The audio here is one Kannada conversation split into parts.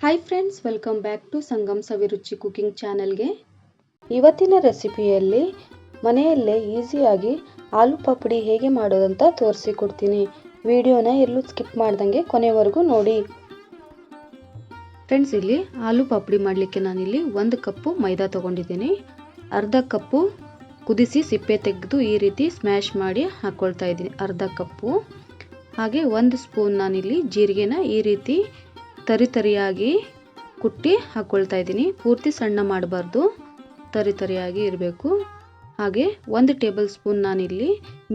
Hi friends, welcome back to Sangam Saviruchi cooking ಚಾನಲ್ಗೆ. ಇವತ್ತಿನ ರೆಸಿಪಿಯಲ್ಲಿ ಮನೆಯಲ್ಲೇ ಈಸಿಯಾಗಿ ಆಲೂ ಪಾಪಡಿ ಹೇಗೆ ಮಾಡೋದಂತ ತೋರಿಸಿಕೊಡ್ತೀನಿ. ವಿಡಿಯೋನ ಎಲ್ಲೂ ಸ್ಕಿಪ್ ಮಾಡ್ದಂಗೆ ಕೊನೆವರೆಗೂ ನೋಡಿ. ಫ್ರೆಂಡ್ಸ್, ಇಲ್ಲಿ ಆಲೂ ಪಾಪಡಿ ಮಾಡಲಿಕ್ಕೆ ನಾನಿಲ್ಲಿ 1 ಕಪ್ಪು ಮೈದಾ ತಗೊಂಡಿದ್ದೀನಿ. ಅರ್ಧ ಕಪ್ಪು ಕುದಿಸಿ ಸಿಪ್ಪೆ ತೆಗೆದು ಈ ರೀತಿ ಸ್ಮ್ಯಾಶ್ ಮಾಡಿ ಹಾಕ್ಕೊಳ್ತಾ ಇದ್ದೀನಿ, ಅರ್ಧ ಕಪ್ಪು. ಹಾಗೆ 1 ಸ್ಪೂನ್ ನಾನಿಲ್ಲಿ ಜೀರಿಗೆನ ಈ ರೀತಿ ತರಿಯಾಗಿ ಕುಟ್ಟಿ ಹಾಕ್ಕೊಳ್ತಾ ಇದ್ದೀನಿ. ಪೂರ್ತಿ ಸಣ್ಣ ಮಾಡಬಾರ್ದು, ತರಿಯಾಗಿ ಇರಬೇಕು. ಹಾಗೆ 1 ಟೇಬಲ್ ಸ್ಪೂನ್ ನಾನಿಲ್ಲಿ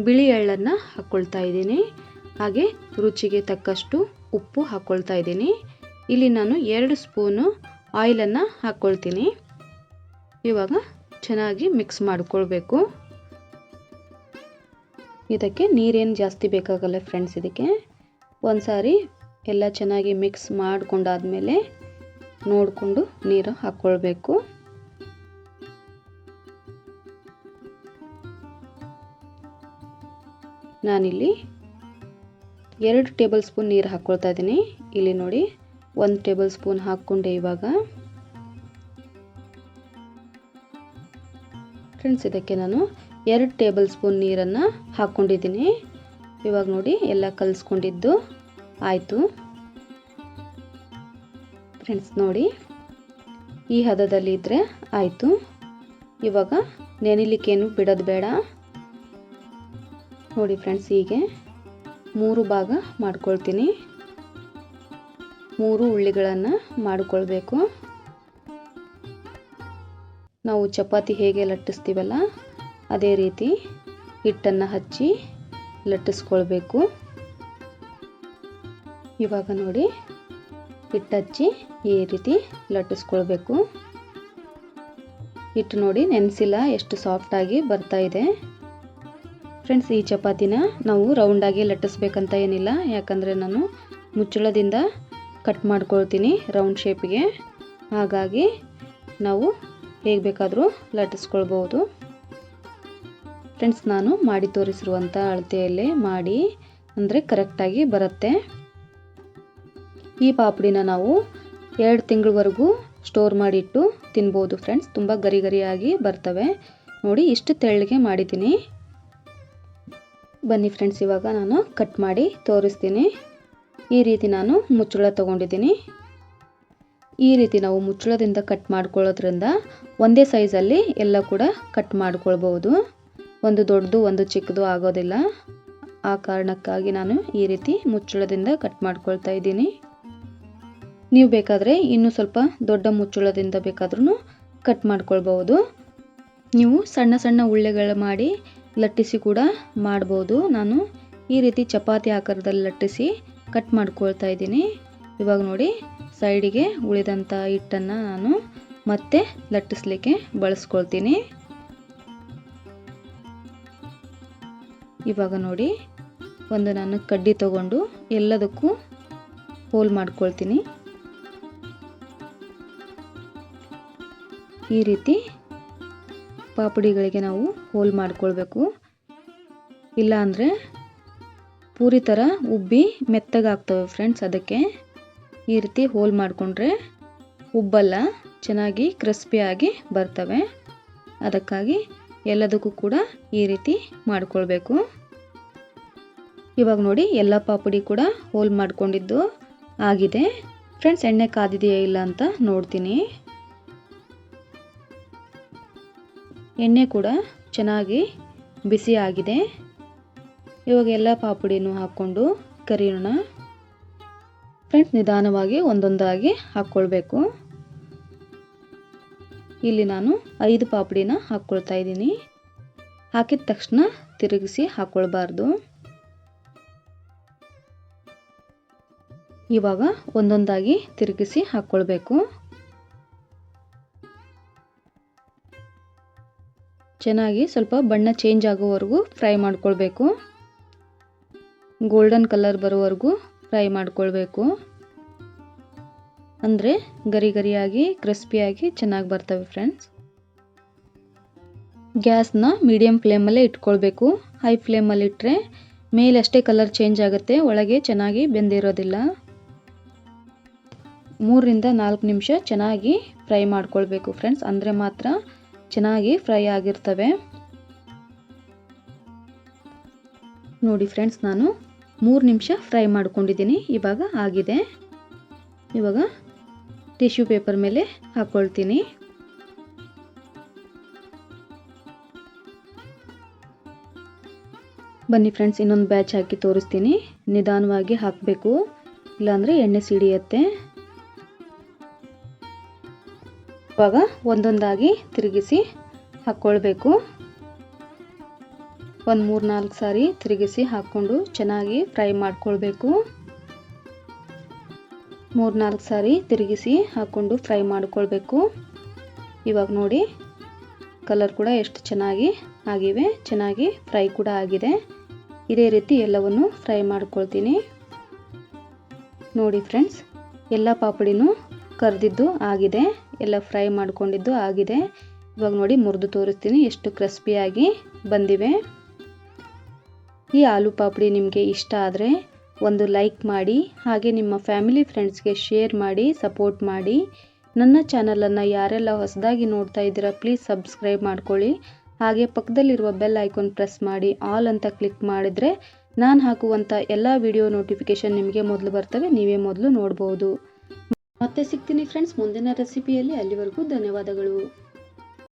ಬಿಳಿ ಎಳ್ಳನ್ನು ಹಾಕ್ಕೊಳ್ತಾ ಇದ್ದೀನಿ. ಹಾಗೆ ರುಚಿಗೆ ತಕ್ಕಷ್ಟು ಉಪ್ಪು ಹಾಕ್ಕೊಳ್ತಾ ಇದ್ದೀನಿ. ಇಲ್ಲಿ ನಾನು 2 ಸ್ಪೂನು ಆಯಿಲನ್ನು ಹಾಕ್ಕೊಳ್ತೀನಿ. ಇವಾಗ ಚೆನ್ನಾಗಿ ಮಿಕ್ಸ್ ಮಾಡಿಕೊಳ್ಬೇಕು. ಇದಕ್ಕೆ ನೀರೇನು ಜಾಸ್ತಿ ಬೇಕಾಗಲ್ಲ ಫ್ರೆಂಡ್ಸ್. ಇದಕ್ಕೆ ಒಂದ್ಸಾರಿ ಎಲ್ಲ ಚೆನ್ನಾಗಿ ಮಿಕ್ಸ್ ಮಾಡಿಕೊಂಡಾದ್ಮೇಲೆ ನೋಡಿಕೊಂಡು ನೀರು ಹಾಕ್ಕೊಳ್ಬೇಕು. ನಾನಿಲ್ಲಿ 2 ಟೇಬಲ್ ಸ್ಪೂನ್ ನೀರು ಹಾಕ್ಕೊಳ್ತಾ ಇದ್ದೀನಿ. ಇಲ್ಲಿ ನೋಡಿ 1 ಟೇಬಲ್ ಸ್ಪೂನ್ ಹಾಕ್ಕೊಂಡೆ. ಇವಾಗ ಫ್ರೆಂಡ್ಸ್, ಇದಕ್ಕೆ ನಾನು 2 ಟೇಬಲ್ ಸ್ಪೂನ್ ನೀರನ್ನು ಹಾಕ್ಕೊಂಡಿದ್ದೀನಿ. ಇವಾಗ ನೋಡಿ ಎಲ್ಲ ಕಲಿಸ್ಕೊಂಡಿದ್ದು ಆಯಿತು. ಫ್ರೆಂಡ್ಸ್ ನೋಡಿ, ಈ ಹದದಲ್ಲಿ ಇದ್ದರೆ ಆಯಿತು. ಇವಾಗ ನೆನೆಲಿಕ್ಕೇನು ಬಿಡೋದು ಬೇಡ. ನೋಡಿ ಫ್ರೆಂಡ್ಸ್, ಹೀಗೆ 3 ಭಾಗ ಮಾಡ್ಕೊಳ್ತೀನಿ. 3 ಉಳ್ಳಿಗಳನ್ನು ಮಾಡಿಕೊಳ್ಬೇಕು. ನಾವು ಚಪಾತಿ ಹೇಗೆ ಲಟ್ಟಿಸ್ತೀವಲ್ಲ ಅದೇ ರೀತಿ ಹಿಟ್ಟನ್ನು ಹಚ್ಚಿ ಲಟ್ಟಿಸ್ಕೊಳ್ಬೇಕು. ಇವಾಗ ನೋಡಿ ಹಿಟ್ಟು ಹಚ್ಚಿ ಈ ರೀತಿ ಲಟ್ಟಿಸ್ಕೊಳ್ಬೇಕು. ಹಿಟ್ಟು ನೋಡಿ ನೆನೆಸಿಲ್ಲ, ಎಷ್ಟು ಸಾಫ್ಟಾಗಿ ಬರ್ತಾ ಇದೆ. ಫ್ರೆಂಡ್ಸ್, ಈ ಚಪಾತಿನ ನಾವು ರೌಂಡಾಗಿ ಲಟ್ಟಿಸ್ಬೇಕಂತ ಏನಿಲ್ಲ, ಯಾಕಂದರೆ ನಾನು ಮುಚ್ಚಳದಿಂದ ಕಟ್ ಮಾಡ್ಕೊಳ್ತೀನಿ ರೌಂಡ್ ಶೇಪಿಗೆ. ಹಾಗಾಗಿ ನಾವು ಹೇಗೆ ಬೇಕಾದರೂ ಲಟ್ಟಿಸ್ಕೊಳ್ಬೋದು. ಫ್ರೆಂಡ್ಸ್, ನಾನು ಮಾಡಿ ತೋರಿಸಿರುವಂಥ ಅಳತೆಯಲ್ಲೇ ಮಾಡಿ, ಅಂದರೆ ಕರೆಕ್ಟಾಗಿ ಬರುತ್ತೆ. ಈ ಪಾಪಡಿನ ನಾವು 2 ತಿಂಗಳವರೆಗೂ ಸ್ಟೋರ್ ಮಾಡಿಟ್ಟು ತಿನ್ಬೋದು ಫ್ರೆಂಡ್ಸ್. ತುಂಬ ಗರಿಯಾಗಿ ಬರ್ತವೆ. ನೋಡಿ, ಇಷ್ಟು ತೆಳ್ಳಗೆ ಮಾಡಿದ್ದೀನಿ. ಬನ್ನಿ ಫ್ರೆಂಡ್ಸ್, ಇವಾಗ ನಾನು ಕಟ್ ಮಾಡಿ ತೋರಿಸ್ತೀನಿ. ಈ ರೀತಿ ನಾನು ಮುಚ್ಚಳ ತಗೊಂಡಿದ್ದೀನಿ. ಈ ರೀತಿ ನಾವು ಮುಚ್ಚಳದಿಂದ ಕಟ್ ಮಾಡ್ಕೊಳ್ಳೋದ್ರಿಂದ ಒಂದೇ ಸೈಜಲ್ಲಿ ಎಲ್ಲ ಕೂಡ ಕಟ್ ಮಾಡ್ಕೊಳ್ಬೋದು. ಒಂದು ದೊಡ್ಡದು ಒಂದು ಚಿಕ್ಕದು ಆಗೋದಿಲ್ಲ. ಆ ಕಾರಣಕ್ಕಾಗಿ ನಾನು ಈ ರೀತಿ ಮುಚ್ಚಳದಿಂದ ಕಟ್ ಮಾಡ್ಕೊಳ್ತಾ ಇದ್ದೀನಿ. ನೀವು ಬೇಕಾದರೆ ಇನ್ನೂ ಸ್ವಲ್ಪ ದೊಡ್ಡ ಮುಚ್ಚಳದಿಂದ ಬೇಕಾದ್ರೂ ಕಟ್ ಮಾಡ್ಕೊಳ್ಬೋದು. ನೀವು ಸಣ್ಣ ಸಣ್ಣ ಉಳ್ಳೆಗಳು ಮಾಡಿ ಲಟ್ಟಿಸಿ ಕೂಡ ಮಾಡ್ಬೋದು. ನಾನು ಈ ರೀತಿ ಚಪಾತಿ ಆಕಾರದಲ್ಲಿ ಲಟ್ಟಿಸಿ ಕಟ್ ಮಾಡ್ಕೊಳ್ತಾ ಇದ್ದೀನಿ. ಇವಾಗ ನೋಡಿ, ಸೈಡಿಗೆ ಉಳಿದಂಥ ಹಿಟ್ಟನ್ನು ನಾನು ಮತ್ತೆ ಲಟ್ಟಿಸ್ಲಿಕ್ಕೆ ಬಳಸ್ಕೊಳ್ತೀನಿ. ಇವಾಗ ನೋಡಿ, ಒಂದು ನಾನು ಕಡ್ಡಿ ತಗೊಂಡು ಎಲ್ಲದಕ್ಕೂ ಹೋಲ್ ಮಾಡ್ಕೊಳ್ತೀನಿ. ಈ ರೀತಿ ಪಾಪಡಿಗಳಿಗೆ ನಾವು ಹೋಲ್ ಮಾಡ್ಕೊಳ್ಬೇಕು. ಇಲ್ಲ ಅಂದರೆ ಪೂರಿ ಥರ ಉಬ್ಬಿ ಮೆತ್ತಗಾಗ್ತವೆ ಫ್ರೆಂಡ್ಸ್. ಅದಕ್ಕೆ ಈ ರೀತಿ ಹೋಲ್ ಮಾಡಿಕೊಂಡ್ರೆ ಉಬ್ಬಲ್ಲ, ಚೆನ್ನಾಗಿ ಕ್ರಿಸ್ಪಿಯಾಗಿ ಬರ್ತವೆ. ಅದಕ್ಕಾಗಿ ಎಲ್ಲದಕ್ಕೂ ಕೂಡ ಈ ರೀತಿ ಮಾಡ್ಕೊಳ್ಬೇಕು. ಇವಾಗ ನೋಡಿ, ಎಲ್ಲ ಪಾಪಡಿ ಕೂಡ ಹೋಲ್ ಮಾಡ್ಕೊಂಡಿದ್ದು ಆಗಿದೆ. ಫ್ರೆಂಡ್ಸ್, ಎಣ್ಣೆ ಕಾದಿದೆಯಾ ಇಲ್ಲ ಅಂತ ನೋಡ್ತೀನಿ. ಎಣ್ಣೆ ಕೂಡ ಚೆನ್ನಾಗಿ ಬಿಸಿ ಆಗಿದೆ. ಇವಾಗ ಎಲ್ಲ ಪಾಪಡಿನೂ ಹಾಕ್ಕೊಂಡು ಕರಿಯೋಣ. ಫ್ರೆಂಡ್ಸ್, ನಿಧಾನವಾಗಿ ಒಂದೊಂದಾಗಿ ಹಾಕ್ಕೊಳ್ಬೇಕು. ಇಲ್ಲಿ ನಾನು 5 ಪಾಪಡಿನ ಹಾಕ್ಕೊಳ್ತಾ ಇದ್ದೀನಿ. ಹಾಕಿದ ತಕ್ಷಣ ತಿರುಗಿಸಿ ಹಾಕ್ಕೊಳ್ಬಾರ್ದು. ಇವಾಗ ಒಂದೊಂದಾಗಿ ತಿರುಗಿಸಿ ಹಾಕ್ಕೊಳ್ಬೇಕು. ಚೆನ್ನಾಗಿ ಸ್ವಲ್ಪ ಬಣ್ಣ ಚೇಂಜ್ ಆಗೋವರೆಗೂ ಫ್ರೈ ಮಾಡ್ಕೊಳ್ಬೇಕು. ಗೋಲ್ಡನ್ ಕಲರ್ ಬರೋವರೆಗೂ ಫ್ರೈ ಮಾಡ್ಕೊಳ್ಬೇಕು. ಅಂದರೆ ಗರಿಯಾಗಿ ಕ್ರಿಸ್ಪಿಯಾಗಿ ಚೆನ್ನಾಗಿ ಬರ್ತವೆ ಫ್ರೆಂಡ್ಸ್. ಗ್ಯಾಸ್ನ ಮೀಡಿಯಂ ಫ್ಲೇಮಲ್ಲೇ ಇಟ್ಕೊಳ್ಬೇಕು. ಹೈ ಫ್ಲೇಮಲ್ಲಿ ಇಟ್ಟರೆ ಮೇಲಷ್ಟೇ ಕಲರ್ ಚೇಂಜ್ ಆಗುತ್ತೆ, ಒಳಗೆ ಚೆನ್ನಾಗಿ ಬೆಂದಿರೋದಿಲ್ಲ. 3ರಿಂದ 4 ನಿಮಿಷ ಚೆನ್ನಾಗಿ ಫ್ರೈ ಮಾಡ್ಕೊಳ್ಬೇಕು ಫ್ರೆಂಡ್ಸ್. ಅಂದರೆ ಮಾತ್ರ ಚೆನ್ನಾಗಿ ಫ್ರೈ ಆಗಿರ್ತವೆ. ನೋಡಿ ಫ್ರೆಂಡ್ಸ್, ನಾನು 3 ನಿಮಿಷ ಫ್ರೈ ಮಾಡ್ಕೊಂಡಿದ್ದೀನಿ. ಇವಾಗ ಆಗಿದೆ. ಇವಾಗ ಟಿಶ್ಯೂ ಪೇಪರ್ ಮೇಲೆ ಹಾಕ್ಕೊಳ್ತೀನಿ. ಬನ್ನಿ ಫ್ರೆಂಡ್ಸ್, ಇನ್ನೊಂದು ಬ್ಯಾಚ್ ಹಾಕಿ ತೋರಿಸ್ತೀನಿ. ನಿಧಾನವಾಗಿ ಹಾಕಬೇಕು, ಇಲ್ಲಾಂದರೆ ಎಣ್ಣೆ ಸಿಡಿಯುತ್ತೆ. ಇವಾಗ ಒಂದೊಂದಾಗಿ ತಿರುಗಿಸಿ ಹಾಕ್ಕೊಳ್ಬೇಕು. ಒಂದು 3-4 ಸಾರಿ ತಿರುಗಿಸಿ ಹಾಕ್ಕೊಂಡು ಚೆನ್ನಾಗಿ ಫ್ರೈ ಮಾಡ್ಕೊಳ್ಬೇಕು. 3-4 ಸಾರಿ ತಿರುಗಿಸಿ ಹಾಕ್ಕೊಂಡು ಫ್ರೈ ಮಾಡ್ಕೊಳ್ಬೇಕು. ಇವಾಗ ನೋಡಿ ಕಲರ್ ಕೂಡ ಎಷ್ಟು ಚೆನ್ನಾಗಿ ಆಗಿವೆ, ಚೆನ್ನಾಗಿ ಫ್ರೈ ಕೂಡ ಆಗಿದೆ. ಇದೇ ರೀತಿ ಎಲ್ಲವನ್ನು ಫ್ರೈ ಮಾಡ್ಕೊಳ್ತೀನಿ. ನೋಡಿ ಫ್ರೆಂಡ್ಸ್, ಎಲ್ಲ ಪಾಪಡಿನೂ ಕರ್ದಿದ್ದು ಆಗಿದೆ, ಎಲ್ಲ ಫ್ರೈ ಮಾಡ್ಕೊಂಡಿದ್ದು ಆಗಿದೆ. ಇವಾಗ ನೋಡಿ ಮುರಿದು ತೋರಿಸ್ತೀನಿ ಎಷ್ಟು ಕ್ರಿಸ್ಪಿಯಾಗಿ ಬಂದಿವೆ. ಈ ಆಲೂ ಪಾಪಡಿ ನಿಮಗೆ ಇಷ್ಟ ಆದರೆ ಒಂದು ಲೈಕ್ ಮಾಡಿ, ಹಾಗೆ ನಿಮ್ಮ ಫ್ಯಾಮಿಲಿ ಫ್ರೆಂಡ್ಸ್ಗೆ ಶೇರ್ ಮಾಡಿ, ಸಪೋರ್ಟ್ ಮಾಡಿ. ನನ್ನ ಚಾನಲನ್ನು ಯಾರೆಲ್ಲ ಹೊಸದಾಗಿ ನೋಡ್ತಾ ಇದ್ದೀರಾ ಪ್ಲೀಸ್ ಸಬ್ಸ್ಕ್ರೈಬ್ ಮಾಡ್ಕೊಳ್ಳಿ. ಹಾಗೆ ಪಕ್ಕದಲ್ಲಿರುವ ಬೆಲ್ ಐಕಾನ್ ಪ್ರೆಸ್ ಮಾಡಿ ಆಲ್ ಅಂತ ಕ್ಲಿಕ್ ಮಾಡಿದರೆ ನಾನು ಹಾಕುವಂಥ ಎಲ್ಲ ವಿಡಿಯೋ ನೋಟಿಫಿಕೇಷನ್ ನಿಮಗೆ ಮೊದಲು ಬರ್ತವೆ, ನೀವೇ ಮೊದಲು ನೋಡ್ಬೋದು. ಮತ್ತೆ ಸಿಗ್ತೀನಿ ಫ್ರೆಂಡ್ಸ್ ಮುಂದಿನ ರೆಸಿಪಿಯಲ್ಲಿ. ಅಲ್ಲಿವರೆಗೂ ಧನ್ಯವಾದಗಳು.